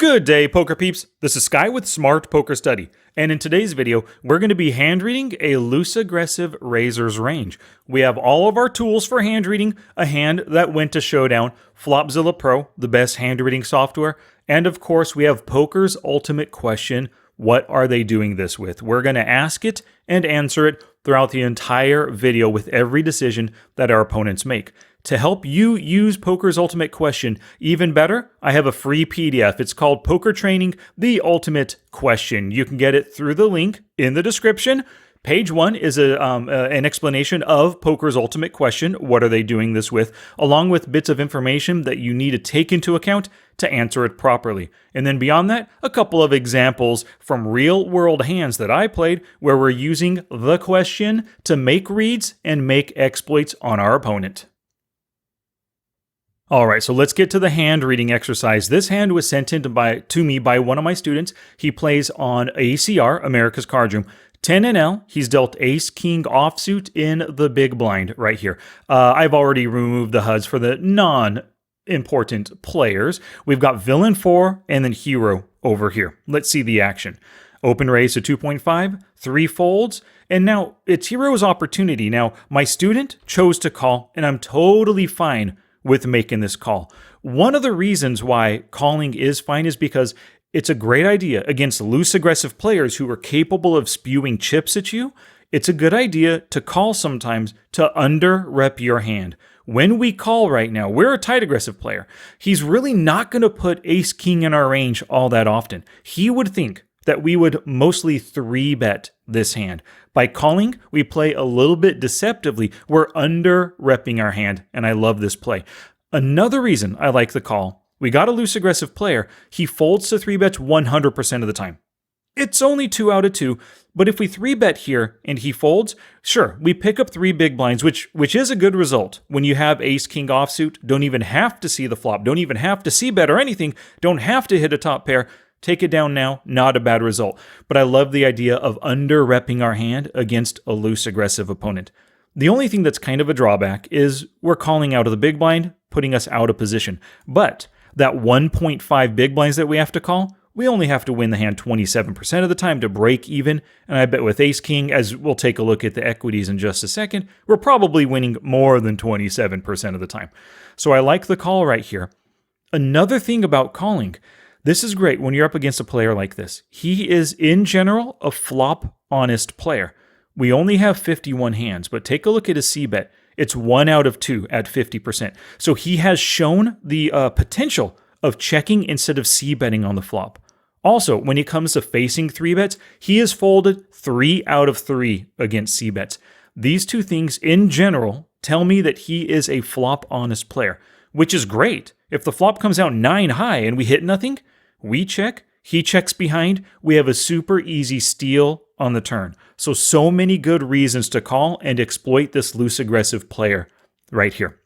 Good day, poker peeps. This is Sky with Smart Poker Study, and in today's video, we're going to be hand reading a loose aggressive Razor's range. We have all of our tools for hand reading, a hand that went to showdown, Flopzilla Pro, the best hand reading software, and of course we have Poker's ultimate question, what are they doing this with? We're going to ask it and answer it throughout the entire video with every decision that our opponents make. To help you use Poker's ultimate question even better, I have a free PDF. It's called Poker Training, the Ultimate Question. You can get it through the link in the description. Page 1 is an explanation of Poker's ultimate question, what are they doing this with, along with bits of information that you need to take into account to answer it properly. And then beyond that, a couple of examples from real-world hands that I played where we're using the question to make reads and make exploits on our opponent. All right, so let's get to the hand reading exercise. This hand was sent in to me by one of my students. He plays on ACR, America's Card Room. 10 NL, he's dealt Ace King offsuit in the big blind right here. I've already removed the HUDs for the non-important players. We've got Villain 4 and then Hero over here. Let's see the action. Open raise to 2.5, 3 folds, and now it's Hero's opportunity. Now, my student chose to call, and I'm totally fine with making this call. One of the reasons why calling is fine is because it's a great idea against loose aggressive players who are capable of spewing chips at you. It's a good idea to call sometimes to under-rep your hand. When we call right now, we're a tight aggressive player. He's really not going to put Ace-King in our range all that often. He would think that we would mostly 3-bet this hand. By calling, we play a little bit deceptively. We're under-repping our hand, and I love this play. Another reason I like the call, we got a loose aggressive player. He folds to 3-bets 100% of the time. It's only 2 out of 2, but if we 3-bet here and he folds, sure, we pick up 3 big blinds, which is a good result. When you have Ace-King offsuit, don't even have to see the flop, don't even have to see bet or anything, don't have to hit a top pair. Take it down now, not a bad result. But I love the idea of under-repping our hand against a loose aggressive opponent. The only thing that's kind of a drawback is we're calling out of the big blind, putting us out of position. But that 1.5 big blinds that we have to call, we only have to win the hand 27% of the time to break even. And I bet with Ace-King, as we'll take a look at the equities in just a second, we're probably winning more than 27% of the time. So I like the call right here. Another thing about calling, this is great when you're up against a player like this. He is, in general, a flop-honest player. We only have 51 hands, but take a look at his C-bet. It's 1 out of 2 at 50%. So he has shown the potential of checking instead of C-betting on the flop. Also, when it comes to facing 3-bets, he has folded 3 out of 3 against C-bets. These two things, in general, tell me that he is a flop-honest player, which is great. If the flop comes out 9 high and we hit nothing, we check, he checks behind, we have a super easy steal on the turn. So many good reasons to call and exploit this loose aggressive player right here.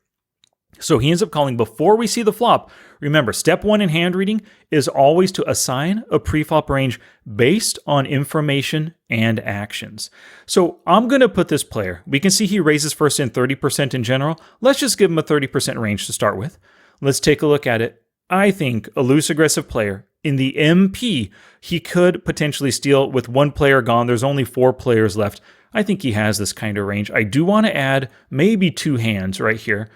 So he ends up calling before we see the flop. Remember, step 1 in hand reading is always to assign a preflop range based on information and actions. So I'm going to put this player, we can see he raises first in 30% in general. Let's just give him a 30% range to start with. Let's take a look at it. I think a loose aggressive player in the MP, he could potentially steal with 1 player gone. There's only 4 players left. I think he has this kind of range. I do want to add maybe 2 hands right here.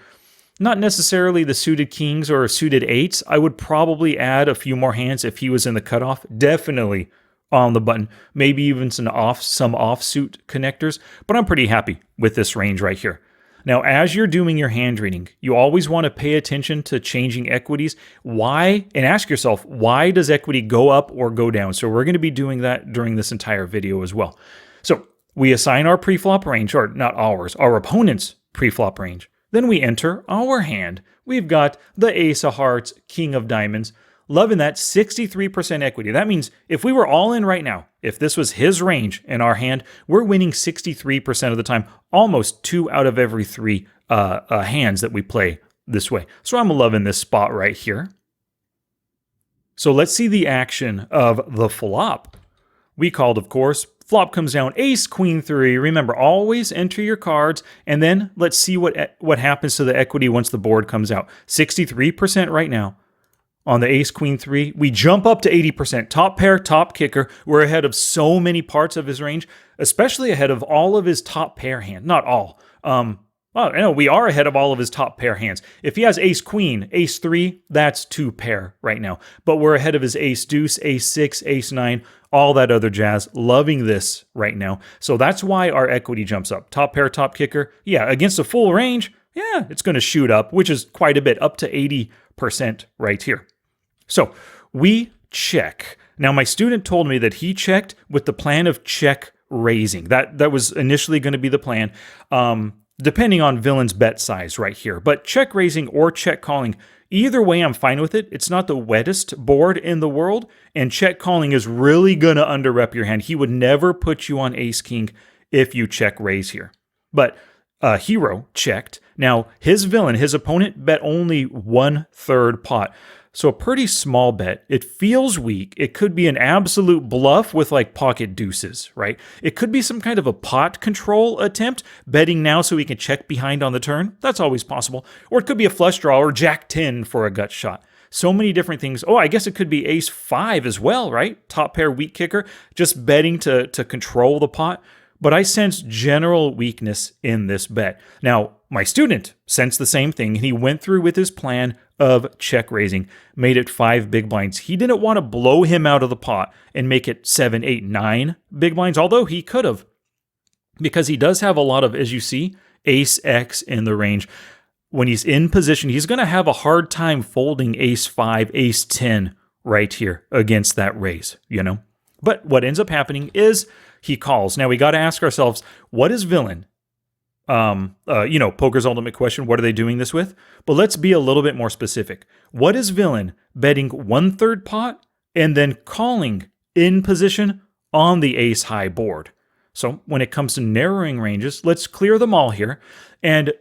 Not necessarily the suited kings or suited 8s. I would probably add a few more hands if he was in the cutoff. Definitely on the button. Maybe even some offsuit connectors. But I'm pretty happy with this range right here. Now, as you're doing your hand reading, you always want to pay attention to changing equities. Why? And ask yourself, why does equity go up or go down? So we're going to be doing that during this entire video as well. So we assign our preflop range, or not ours, our opponent's preflop range. Then we enter our hand. We've got the Ace of Hearts, King of Diamonds. Loving that 63% equity. That means if we were all in right now, if this was his range in our hand, we're winning 63% of the time, almost 2 out of every 3 hands that we play this way. So I'm loving this spot right here. So let's see the action of the flop. We called, of course, flop comes down, ace, queen 3. Remember, always enter your cards, and then let's see what happens to the equity once the board comes out. 63% right now. on the ace queen 3, we jump up to 80%. Top pair, top kicker. We're ahead of so many parts of his range, especially ahead of all of his top pair hand. Not all. Well, no, we are ahead of all of his top pair hands. If he has ace queen, ace 3, that's 2 pair right now. But we're ahead of his ace deuce, ace 6, ace 9, all that other jazz. Loving this right now. So that's why our equity jumps up. Top pair, top kicker. Yeah, against a full range, yeah, it's going to shoot up, which is quite a bit, up to 80% right here. So we check. Now, my student told me that he checked with the plan of check raising. That was initially going to be the plan. Depending on villain's bet size right here. But check raising or check calling, either way I'm fine with it. It's not the wettest board in the world, and check calling is really going to underrep your hand. He would never put you on ace king if you check raise here. But Hero checked. Now, his villain, his opponent, bet only 1/3 pot. So a pretty small bet. It feels weak. It could be an absolute bluff with like pocket deuces, right? It could be some kind of a pot control attempt, betting now so he can check behind on the turn. That's always possible. Or it could be a flush draw or jack 10 for a gut shot. So many different things. Oh, I guess it could be ace 5 as well, right? Top pair weak kicker, just betting to control the pot. But I sense general weakness in this bet. Now, my student sensed the same thing, and he went through with his plan of check raising, made it 5 big blinds. He didn't want to blow him out of the pot and make it 7, 8, 9 big blinds, although he could have, because he does have a lot of, as you see, ace X in the range. When he's in position, he's going to have a hard time folding ace 5, ace 10 right here against that raise, you know? But what ends up happening is he calls. Now we got to ask ourselves, what is villain? Poker's ultimate question, what are they doing this with? But let's be a little bit more specific. What is villain betting 1/3 pot and then calling in position on the ace high board? So when it comes to narrowing ranges, let's clear them all here. And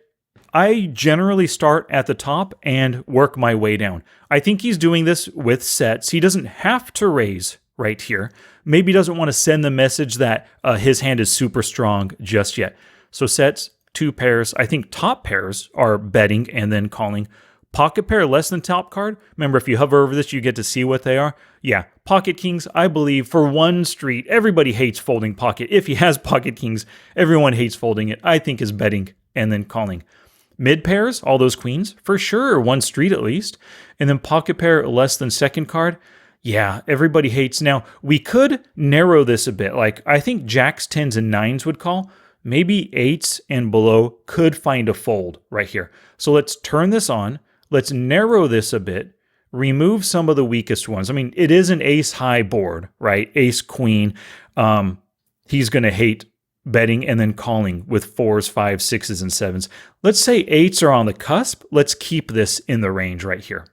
I generally start at the top and work my way down. I think he's doing this with sets. He doesn't have to raise right here. Maybe doesn't want to send the message that his hand is super strong just yet. So sets, 2 pairs. I think top pairs are betting and then calling. Pocket pair less than top card. Remember, if you hover over this, you get to see what they are. Yeah, pocket kings, I believe, for one street, everybody hates folding pocket. If he has pocket kings, everyone hates folding it. I think is betting and then calling. Mid pairs, all those queens, for sure, one street at least. And then pocket pair less than second card. Yeah, everybody hates. Now, we could narrow this a bit. Like, I think jacks, 10s, and 9s would call. Maybe 8s and below could find a fold right here. So let's turn this on. Let's narrow this a bit. Remove some of the weakest ones. I mean, it is an ace high board, right? Ace queen. He's going to hate betting and then calling with 4s, 5s, 6s, and 7s. Let's say 8s are on the cusp. Let's keep this in the range right here.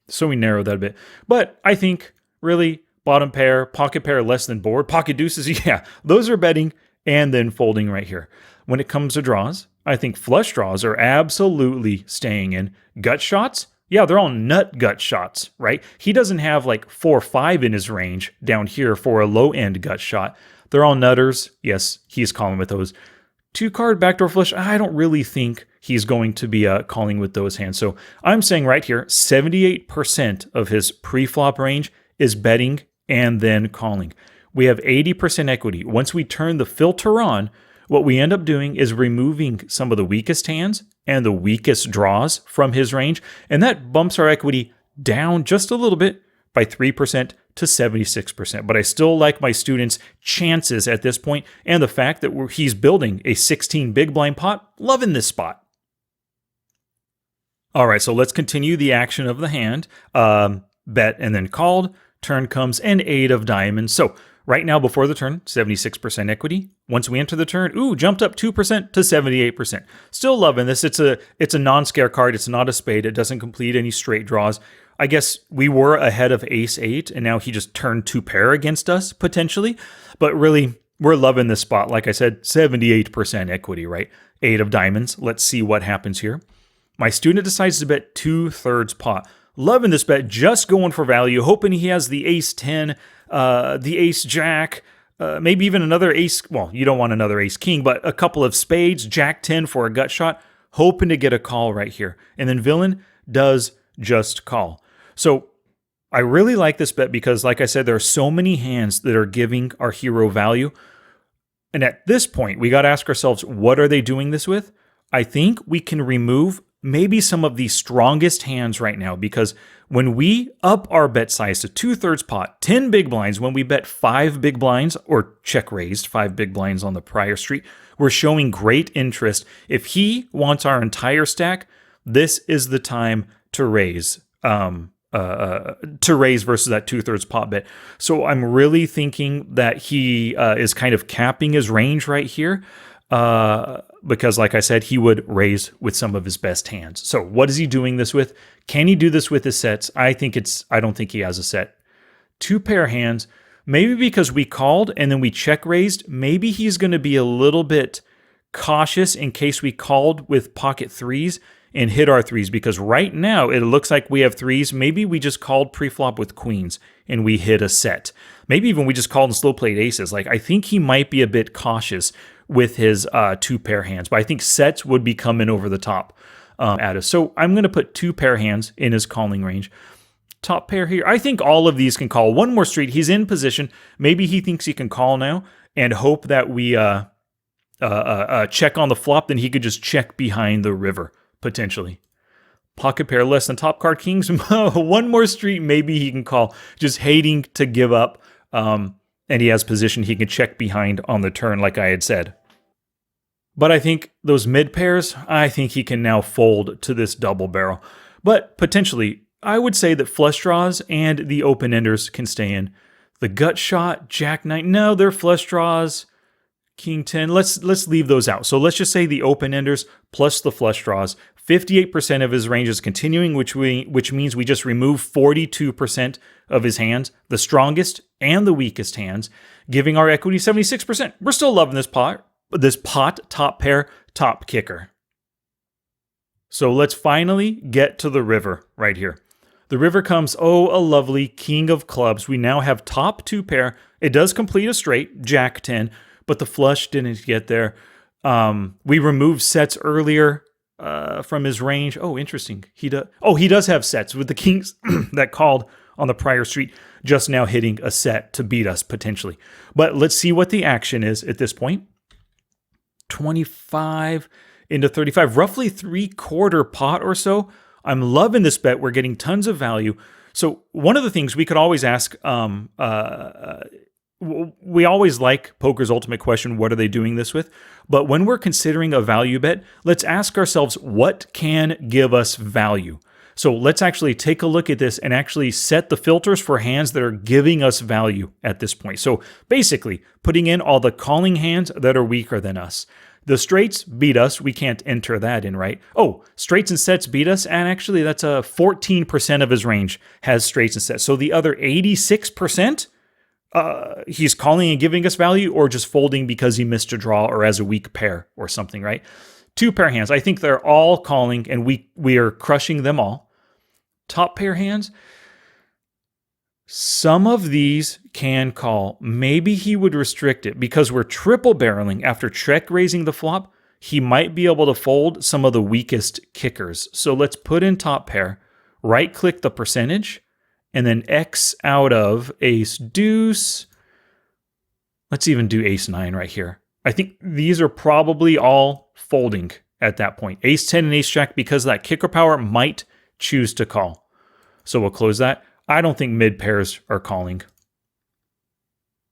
So we narrow that a bit. But I think really bottom pair, pocket pair less than board, pocket deuces, yeah, those are betting and then folding right here. When it comes to draws, I think flush draws are absolutely staying in. Gut shots, yeah, they're all nut gut shots, right? He doesn't have like 4 or 5 in his range down here for a low end gut shot. They're all nutters. Yes, he's calling with those. 2-card backdoor flush, I don't really think he's going to be calling with those hands. So I'm saying right here, 78% of his pre-flop range is betting and then calling. We have 80% equity. Once we turn the filter on, what we end up doing is removing some of the weakest hands and the weakest draws from his range, and that bumps our equity down just a little bit by 3% to 76%. But I still like my students' chances at this point, and the fact that he's building a 16 big blind pot. Loving this spot. All right, so let's continue the action of the hand. Bet and then called. Turn comes and 8 of diamonds. So right now before the turn, 76% equity. Once we enter the turn, jumped up 2% to 78%. Still loving this. It's a non-scare card. It's not a spade. It doesn't complete any straight draws. I guess we were ahead of ace 8, and now he just turned 2 pair against us, potentially. But really, we're loving this spot. Like I said, 78% equity, right? 8 of diamonds. Let's see what happens here. My student decides to bet 2/3 pot. Loving this bet, just going for value, hoping he has the ace 10, the ace jack, maybe even another ace. Well, you don't want another ace king, but a couple of spades, jack 10 for a gut shot, hoping to get a call right here. And then villain does just call. So I really like this bet because, like I said, there are so many hands that are giving our hero value. And at this point, we got to ask ourselves, what are they doing this with? I think we can remove maybe some of the strongest hands right now, because when we up our bet size to 2/3 pot, 10 big blinds, when we bet 5 big blinds or check raised 5 big blinds on the prior street, we're showing great interest. If he wants our entire stack, this is the time to raise. To raise versus that 2/3 pot bet. So I'm really thinking that he is kind of capping his range right here. Because like I said, he would raise with some of his best hands. So what is he doing this with? Can he do this with his sets? I don't think he has a set. 2 pair hands, maybe because we called and then we check raised, maybe he's going to be a little bit cautious in case we called with pocket 3s and hit our 3s, because right now it looks like we have 3s. Maybe we just called pre-flop with queens and we hit a set. Maybe even we just called and slow played aces. Like, I think he might be a bit cautious with his 2 pair hands, but I think sets would be coming over the top at us. So I'm going to put 2 pair hands in his calling range. Top pair here. I think all of these can call. One more street. He's in position. Maybe he thinks he can call now and hope that we check on the flop. Then he could just check behind the river, potentially. Pocket pair less than top card kings. One more street. Maybe he can call, just hating to give up. And he has position. He can check behind on the turn, like I had said. But I think those mid pairs, I think he can now fold to this double barrel. But potentially, I would say that flush draws and the open enders can stay in. The gut shot, jack 9, no, they're flush draws. King 10, let's leave those out. So let's just say the open enders plus the flush draws. 58% of his range is continuing, which means we just remove 42% of his hands, the strongest and the weakest hands, giving our equity 76%. We're still loving this pot, top pair, top kicker. So let's finally get to the river right here. The river comes, oh, a lovely king of clubs. We now have top 2 pair. It does complete a straight, jack 10, but the flush didn't get there. We removed sets earlier from his range. Oh, interesting. He does have sets with the kings that called on the prior street, just now hitting a set to beat us potentially. But let's see what the action is at this point. 25 into 35, roughly 3/4 pot or so. I'm loving this bet. We're getting tons of value. So one of the things we could always ask, we always like Poker's Ultimate Question, what are they doing this with? But when we're considering a value bet, let's ask ourselves, what can give us value? So let's actually take a look at this and actually set the filters for hands that are giving us value at this point. So basically, putting in all the calling hands that are weaker than us. The straights beat us. We can't enter that in, right? Oh, straights and sets beat us. And actually, that's 14% of his range has straights and sets. So the other 86%, he's calling and giving us value, or just folding because he missed a draw or has a weak pair or something, right? 2 pair hands. I think they're all calling, and we are crushing them all. Top pair hands. Some of these can call. Maybe he would restrict it because we're triple barreling. After check raising the flop, he might be able to fold some of the weakest kickers. So let's put in top pair, right click the percentage, and then X out of ace deuce. Let's even do ace 9 right here. I think these are probably all folding at that point. Ace 10 and ace jack, because that kicker power, might choose to call. So we'll close that. I don't think mid pairs are calling.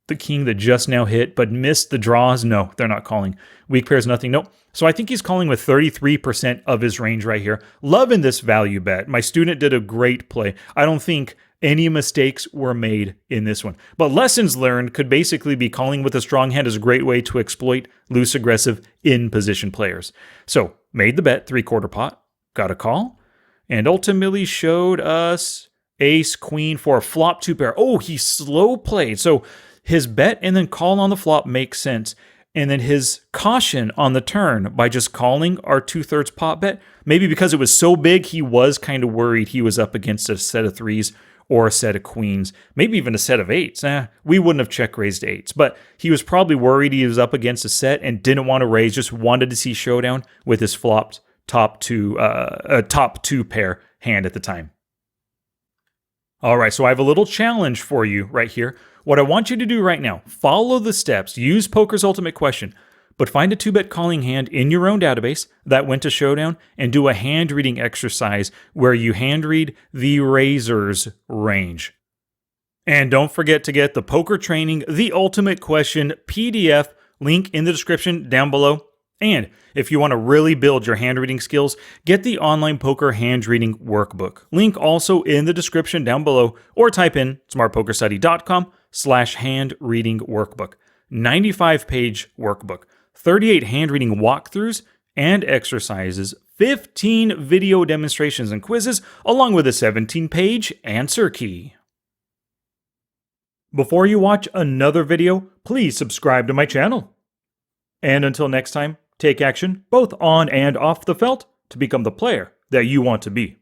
The king that just now hit but missed the draws, no, they're not calling. Weak pairs, nothing, nope. So I think he's calling with 33% of his range right here. Loving this value bet. My student did a great play. I don't think any mistakes were made in this one. But lessons learned could basically be calling with a strong hand is a great way to exploit loose aggressive in position players. So made the bet, 3/4 pot, got a call, and ultimately showed us ace, queen for a flop 2 pair. Oh, he slow played. So his bet and then call on the flop makes sense. And then his caution on the turn by just calling our 2/3 pot bet, maybe because it was so big, he was kind of worried he was up against a set of 3s or a set of queens, maybe even a set of 8s. We wouldn't have check raised 8s, but he was probably worried he was up against a set and didn't want to raise, just wanted to see showdown with his flopped top 2 pair hand at the time. All right, so I have a little challenge for you right here. What I want you to do right now, follow the steps, use Poker's Ultimate Question, but find a 2-bet calling hand in your own database that went to Showdown and do a hand reading exercise where you hand read the Razor's range. And don't forget to get the Poker Training, The Ultimate Question PDF, link in the description down below. And if you want to really build your hand reading skills, get the Online Poker Hand Reading Workbook. Link also in the description down below, or type in smartpokerstudy.com/hand reading workbook. 95-page workbook, 38 hand reading walkthroughs and exercises, 15 video demonstrations and quizzes, along with a 17-page answer key. Before you watch another video, please subscribe to my channel. And until next time, take action both on and off the felt to become the player that you want to be.